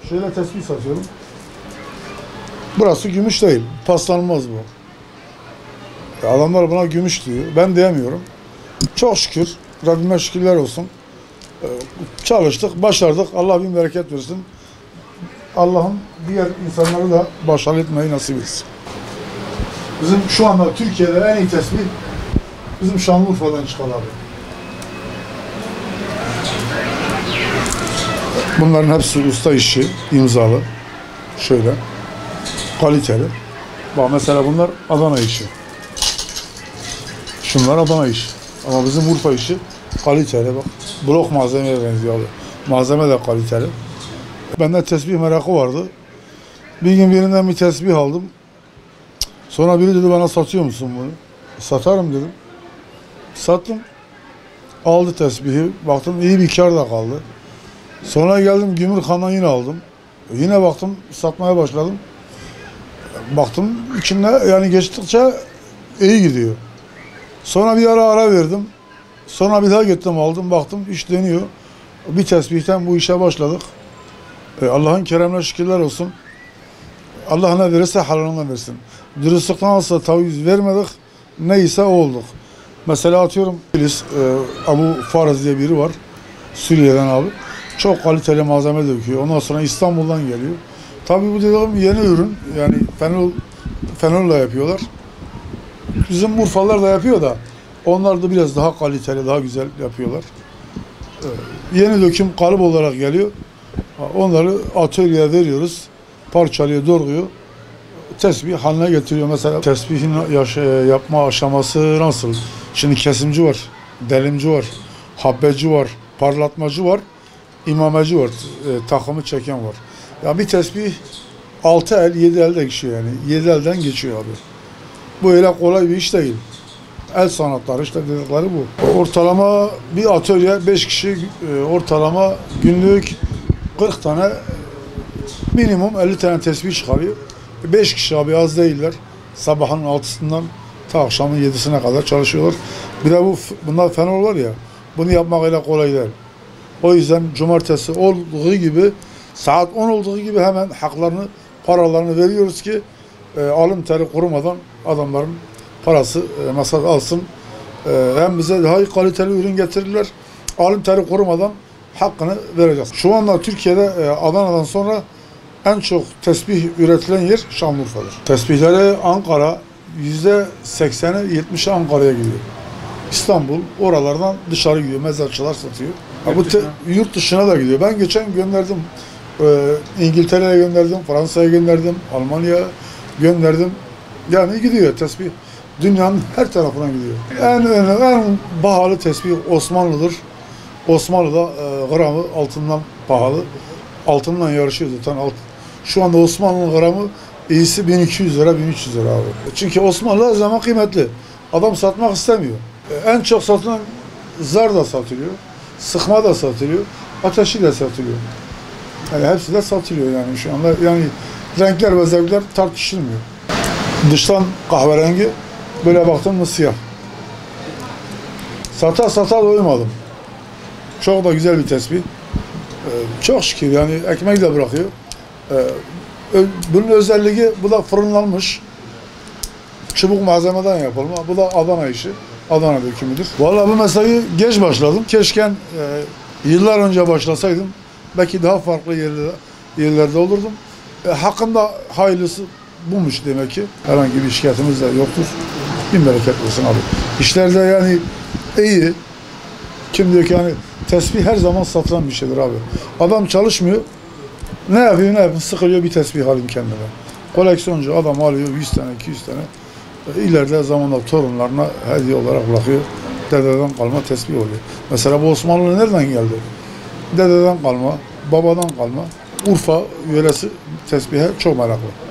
Şöyle tespih satıyorum. Burası gümüş değil. Paslanmaz bu. Adamlar buna gümüş diyor. Ben diyemiyorum. Çok şükür. Rabbime şükürler olsun. Çalıştık, başardık. Allah bin bereket versin. Allah'ım diğer insanları da başarılı etmeyi nasip etsin. Bizim şu anda Türkiye'de en iyi tespih bizim Şanlıurfa'dan çıkan abi. Bunların hepsi usta işi, imzalı. Şöyle. Kaliteli. Bak mesela bunlar Adana işi. Şunlar Adana işi. Ama bizim Urfa işi kaliteli bak. Blok malzemeye benziyor abi. Malzeme de kaliteli. Bende tesbih merakı vardı. Bir gün birinden bir tesbih aldım. Sonra biri dedi bana satıyor musun bunu? Satarım dedim. Sattım. Aldı tesbihi. Baktım iyi bir kar da kaldı. Sonra geldim Gümrükhan'dan yine aldım. Yine baktım satmaya başladım. Baktım içinde yani geçtikçe iyi gidiyor. Sonra bir ara verdim. Sonra bir daha gittim aldım. Baktım iş dönüyor. Bir tesbihten bu işe başladık. Allah'ın keremine şükürler olsun. Allah ne verirse halalından versin. Dürüstlükten asla taviz vermedik. Neyse o olduk. Mesela atıyorum Abu Faraz diye biri var. Suriye'den abi. Çok kaliteli malzeme döküyor. Ondan sonra İstanbul'dan geliyor. Tabii bu dediğim yeni ürün. Yani fenolla yapıyorlar. Bizim Urfalılar da yapıyor da onlar da biraz daha kaliteli, daha güzel yapıyorlar. Yeni döküm kalıp olarak geliyor. Onları atölyeye veriyoruz. Parçalıyor, doğruyor. Tesbih haline getiriyor. Mesela tesbihin yapma aşaması nasıl? Şimdi kesimci var, delimci var, habbeci var, parlatmacı var, imamacı var, takımı çeken var. Ya bir tesbih 6 el, 7 elde geçiyor yani. 7 elden geçiyor abi. Bu öyle kolay bir iş değil. El sanatları işte dedikleri bu. Ortalama bir atölye 5 kişi ortalama günlük 40 tane minimum 50 tane tesbih çıkarıyor. 5 kişi abi az değiller. Sabahın 6'sından ta akşamın 7'sine kadar çalışıyorlar. Bir de bunlar fenol var ya. Bunu yapmak öyle kolay değil. O yüzden cumartesi olduğu gibi saat 10 olduğu gibi hemen haklarını, paralarını veriyoruz ki alın teri kurumadan adamların parası masada alsın. Hem bize daha kaliteli ürün getirirler. Alın teri kurumadan hakkını vereceğiz. Şu anda Türkiye'de Adana'dan sonra en çok tesbih üretilen yer Şanlıurfa'dır. Tesbihleri Ankara %80'i 70'i Ankara'ya gidiyor. İstanbul oralardan dışarı gidiyor. Mezatçılar satıyor. Yurt dışına da gidiyor. Ben geçen gönderdim. İngiltere'ye gönderdim, Fransa'ya gönderdim, Almanya'ya gönderdim. Yani gidiyor tesbih. Dünyanın her tarafına gidiyor. En pahalı tesbih Osmanlı'dır. Osmanlı'da gramı altından pahalı. Altından yarışıyor zaten. Şu anda Osmanlı'nın gramı iyisi 1200 lira, 1300 lira abi. Çünkü Osmanlı her zaman kıymetli. Adam satmak istemiyor. En çok satılan zar da satılıyor. Sıkma da satılıyor. Ateşi de satılıyor. Yani hepsi de satılıyor yani şu anda. Yani renkler ve zevkler tartışılmıyor. Dıştan kahverengi, böyle baktım mı siyah. Sata doymadım. Çok da güzel bir tesbih. Çok şükür yani ekmeği de bırakıyor. Bunun özelliği bu da fırınlanmış. Çubuk malzemeden yapılma. Bu da Adana işi. Adana dökümüdür. Vallahi bu mesleği geç başladım. Keşke yıllar önce başlasaydım. Belki daha farklı yerlerde olurdum. Hakkında hayırlısı buymuş demek ki. Herhangi bir şikayetimiz de yoktur. Bin bereket olsun abi. İşlerde yani iyi. Kim diyor ki yani tesbih her zaman satılan bir şeydir abi. Adam çalışmıyor. Ne yapıyor? Sıkılıyor bir tesbih alayım kendine. Koleksiyoncu adam alıyor 100 tane, 200 tane. İleride zamanla torunlarına hediye olarak bırakıyor. Dededen kalma tesbih oluyor. Mesela bu Osmanlı nereden geldi? Dededen kalma, babadan kalma. Urfa yöresi tesbihe çok meraklı.